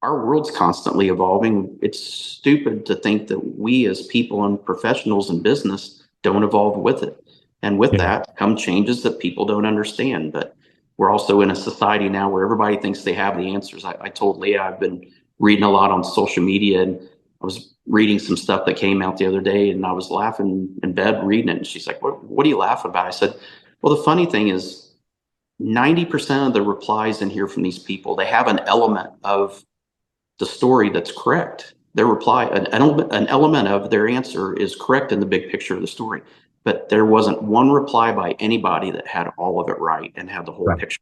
our world's constantly evolving. It's stupid to think that we as people and professionals in business don't evolve with it. And with Yeah. that come changes that people don't understand. But we're also in a society now where everybody thinks they have the answers. I told Leah I've been reading a lot on social media, and I was reading some stuff that came out the other day, and I was laughing in bed reading it. And she's like, what are you laughing about? I said, well, the funny thing is 90% of the replies in here from these people, they have an element of the story that's correct. Their reply, an element of their answer is correct in the big picture of the story. But there wasn't one reply by anybody that had all of it right and had the whole Right. picture.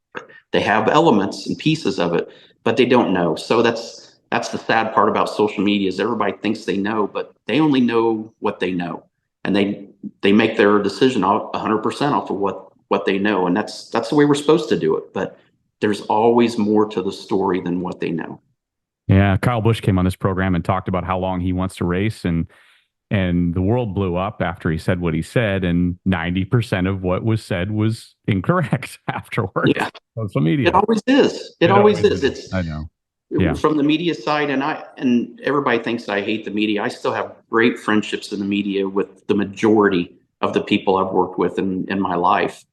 They have elements and pieces of it, but they don't know. So that's the sad part about social media is everybody thinks they know, but they only know what they know, and they make their decision 100% off of what they know, and that's the way we're supposed to do it. But there's always more to the story than what they know. Yeah. Kyle Busch came on this program and talked about how long he wants to race, and the world blew up after he said what he said, and 90% of what was said was incorrect afterwards. Yeah, Social it media. always is. It It always always is. is. I know. It's Yeah. from the media side, and everybody thinks I hate the media. I still have great friendships in the media with the majority of the people I've worked with in my life.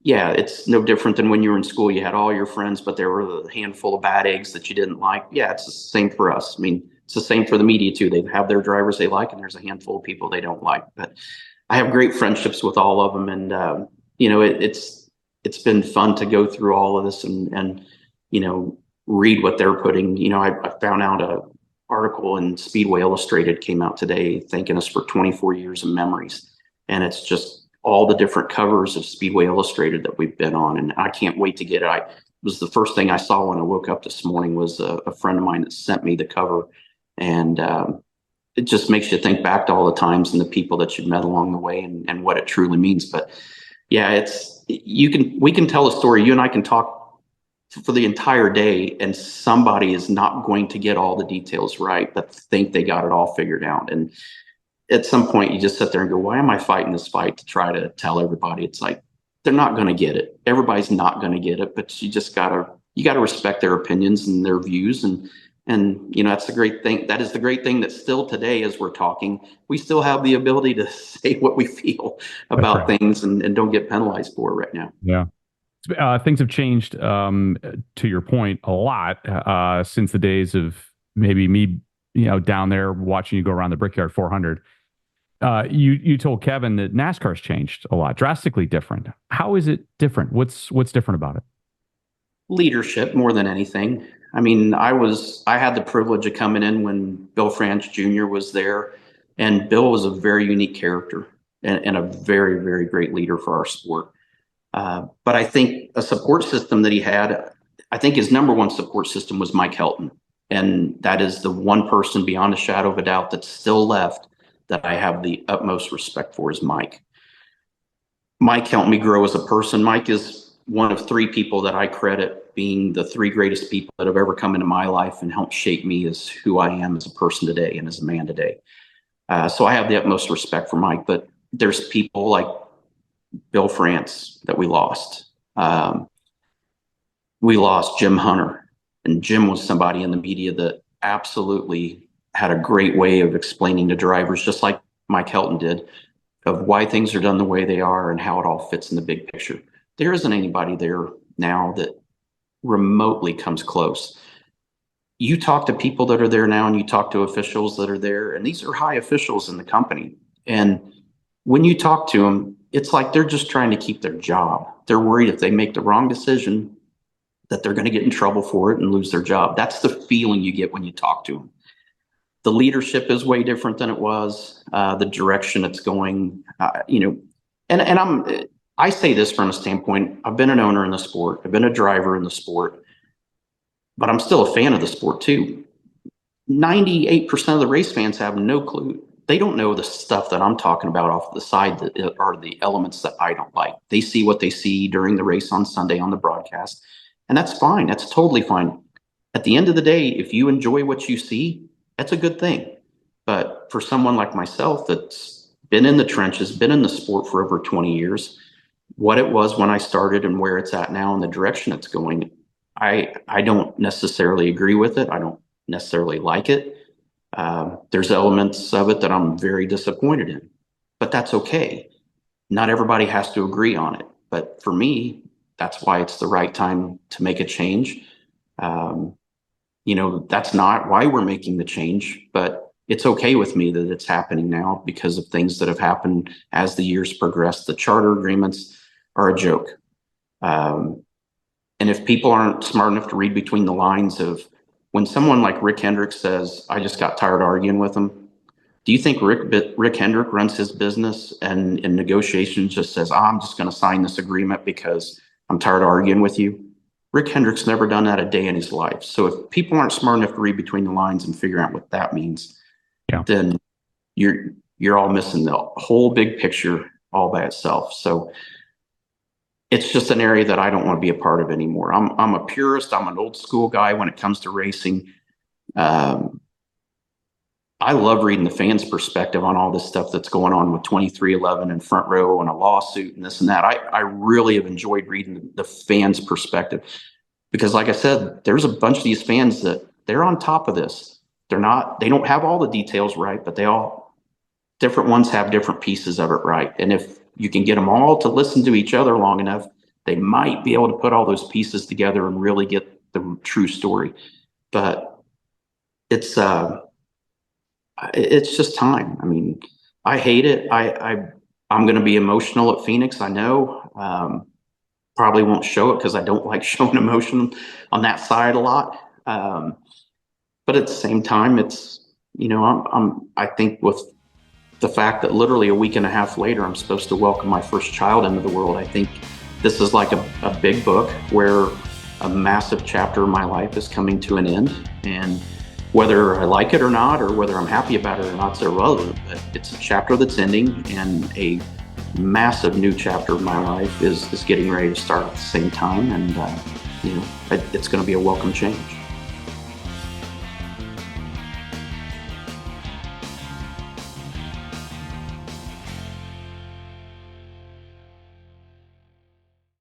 Yeah, it's no different than when you were in school. You had all your friends, but there were a handful of bad eggs that you didn't like. Yeah, it's the same for us. I mean, it's the same for the media too. They have their drivers they like, and there's a handful of people they don't like. But I have great friendships with all of them, and it's been fun to go through all of this and you know read what they're putting. I found out a article in Speedway Illustrated came out today, thanking us for 24 years of memories, and it's just all the different covers of Speedway Illustrated that we've been on, and I can't wait to get it. I was the first thing I saw when I woke up this morning was a friend of mine that sent me the cover, and it just makes you think back to all the times and the people that you've met along the way and what it truly means. But yeah, we can tell a story. You and I can talk for the entire day, and somebody is not going to get all the details right, but think they got it all figured out. And at some point, you just sit there and go, "Why am I fighting this fight to try to tell everybody?" It's like they're not going to get it. Everybody's not going to get it, but you gotta respect their opinions and their views, and that's the great thing. That is the great thing that still today, as we're talking, we still have the ability to say what we feel That's about right. things and don't get penalized for it right now. Yeah. Things have changed, to your point, a lot since the days of maybe me, down there watching you go around the Brickyard 400. You told Kevin that NASCAR's changed a lot, drastically different. How is it different? What's different about it? Leadership more than anything. I mean, I had the privilege of coming in when Bill France Jr. was there, and Bill was a very unique character and a very, very great leader for our sport. But I think a support system that he had, I think his number one support system was Mike Helton. And that is the one person beyond a shadow of a doubt that's still left that I have the utmost respect for is Mike. Mike helped me grow as a person. Mike is one of three people that I credit being the three greatest people that have ever come into my life and helped shape me as who I am as a person today and as a man today. So I have the utmost respect for Mike, but there's people like Bill France that we lost. We lost Jim Hunter, and Jim was somebody in the media that absolutely had a great way of explaining to drivers, just like Mike Helton did, of why things are done the way they are and how it all fits in the big picture. There isn't anybody there now that remotely comes close. You talk to people that are there now and you talk to officials that are there, and these are high officials in the company. And when you talk to them, it's like they're just trying to keep their job. They're worried if they make the wrong decision that they're going to get in trouble for it and lose their job. That's the feeling you get when you talk to them. The leadership is way different than it was. The direction it's going, and I say this from a standpoint. I've been an owner in the sport. I've been a driver in the sport, but I'm still a fan of the sport too. 98% of the race fans have no clue. They don't know the stuff that I'm talking about off the side that are the elements that I don't like. They see what they see during the race on Sunday on the broadcast, and that's fine. That's totally fine. At the end of the day, if you enjoy what you see, that's a good thing. But for someone like myself that's been in the trenches, been in the sport for over 20 years, what it was when I started and where it's at now and the direction it's going, I don't necessarily agree with it. I don't necessarily like it. There's elements of it that I'm very disappointed in, but that's okay. Not everybody has to agree on it, but for me, that's why it's the right time to make a change. Um, that's not why we're making the change, but it's okay with me that it's happening now because of things that have happened as the years progress. The charter agreements are a joke. Um, and if people aren't smart enough to read between the lines of when someone like Rick Hendrick says, I just got tired arguing with him, do you think Rick Hendrick runs his business and in negotiations just says, I'm just going to sign this agreement because I'm tired of arguing with you? Rick Hendrick's never done that a day in his life. So if people aren't smart enough to read between the lines and figure out what that means, Yeah. then you're all missing the whole big picture all by itself. So it's just an area that I don't want to be a part of anymore. I'm a purist. I'm an old school guy when it comes to racing. Um, I love reading the fans' perspective on all this stuff that's going on with 2311 and front row and a lawsuit and this and that. I really have enjoyed reading the fans' perspective because, like I said, there's a bunch of these fans that they're on top of this. They don't have all the details right, but different ones have different pieces of it right. And if you can get them all to listen to each other long enough, they might be able to put all those pieces together and really get the true story. But it's just time. I mean, I hate it. I'm going to be emotional at Phoenix. I know. Probably won't show it because I don't like showing emotion on that side a lot. But at the same time, it's I think with the fact that literally a week and a half later, I'm supposed to welcome my first child into the world. I think this is like a big book where a massive chapter of my life is coming to an end. And whether I like it or not, or whether I'm happy about it or not, it's irrelevant. But it's a chapter that's ending, and a massive new chapter of my life is getting ready to start at the same time. And, it's going to be a welcome change.